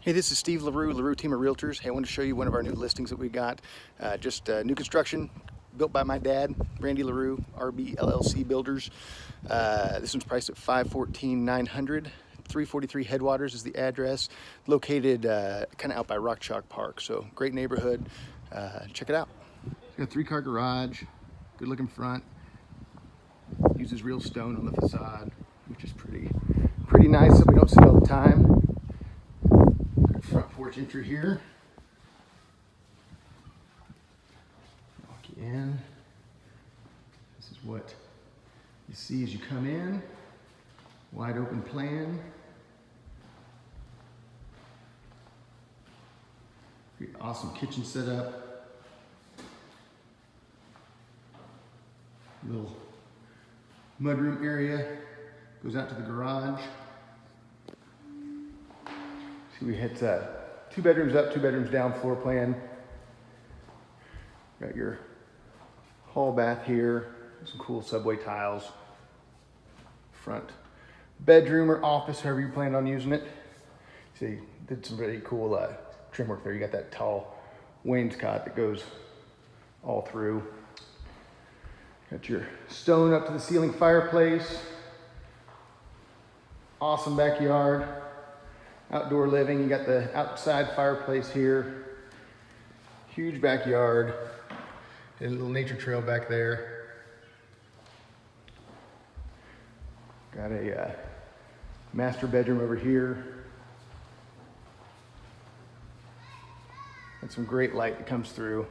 Hey, this is Steve LaRue, LaRue Team of Realtors. Hey, I wanted to show you one of our new listings that we got. Just new construction, built by my dad, Randy LaRue, RB LLC Builders. This one's priced at $514,900. 343 Headwaters is the address. Located kind of out by Rock Chalk Park. So great neighborhood. Check it out. It's got a 3-car garage, good looking front. Uses real stone on the facade, which is pretty nice that we don't see all the time. Front porch entry here. Walk you in. This is what you see as you come in. Wide open plan. Great, awesome kitchen setup. Little mudroom area. Goes out to the garage. We hit 2 bedrooms up, 2 bedrooms down floor plan. Got your hall bath here, some cool subway tiles. Front bedroom or office, however you plan on using it. See, did some really cool trim work there. You got that tall wainscot that goes all through. Got your stone up to the ceiling fireplace. Awesome backyard. Outdoor living, you got the outside fireplace here. Huge backyard. And a little nature trail back there. Got a master bedroom over here. And some great light that comes through.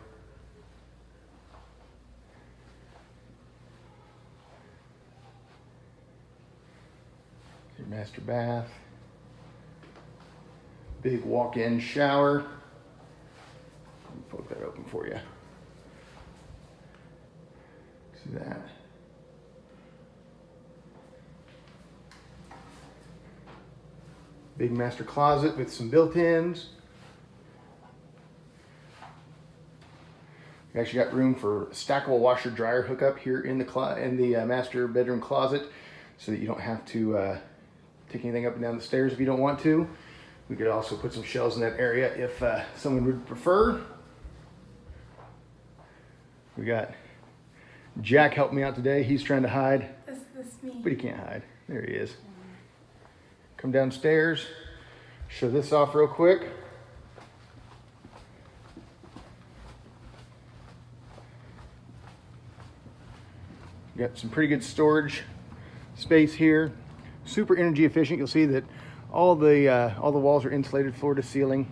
Your master bath. Big walk-in shower. Let me poke that open for you. See that? Big master closet with some built-ins. You actually got room for stackable washer dryer hookup here in the master bedroom closet, so that you don't have to take anything up and down the stairs if you don't want to. We could also put some shelves in that area if someone would prefer. We got Jack helped me out today. He's trying to hide, but he can't hide. There he is. Come downstairs, show this off real quick. We got some pretty good storage space here. Super energy efficient. You'll see that all the walls are insulated floor to ceiling.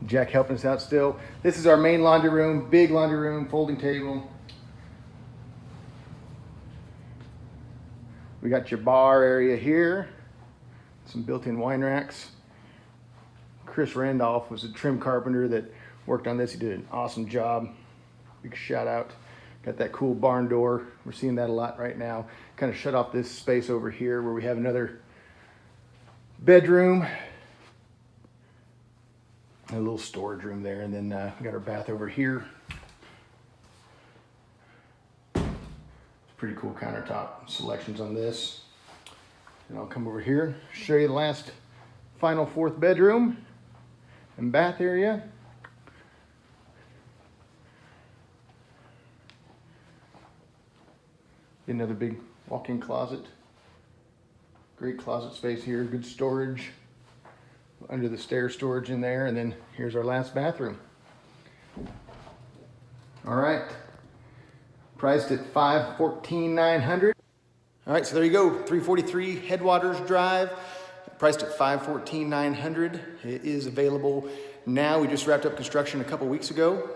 Jack helping us out still. This is our main laundry room, big laundry room, folding table. We got your bar area here, some built-in wine racks. Chris Randolph was a trim carpenter that worked on this. He did an awesome job. Big shout out. Got that cool barn door. We're seeing that a lot right now. Kind of shut off this space over here where we have another bedroom. A little storage room there. And then we got our bath over here. Pretty cool countertop selections on this. And I'll come over here, show you the last final 4th bedroom and bath area. Another big walk-in closet. Great closet space here, good storage. Under the stair storage in there, and then here's our last bathroom. All right, priced at $514,900. All right, so there you go, 343 Headwaters Drive, priced at $514,900. It is available now. We just wrapped up construction a couple weeks ago.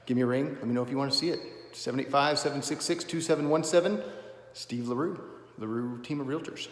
Give me a ring, let me know if you want to see it. 785-766-2717, Steve LaRue, LaRue Team of Realtors.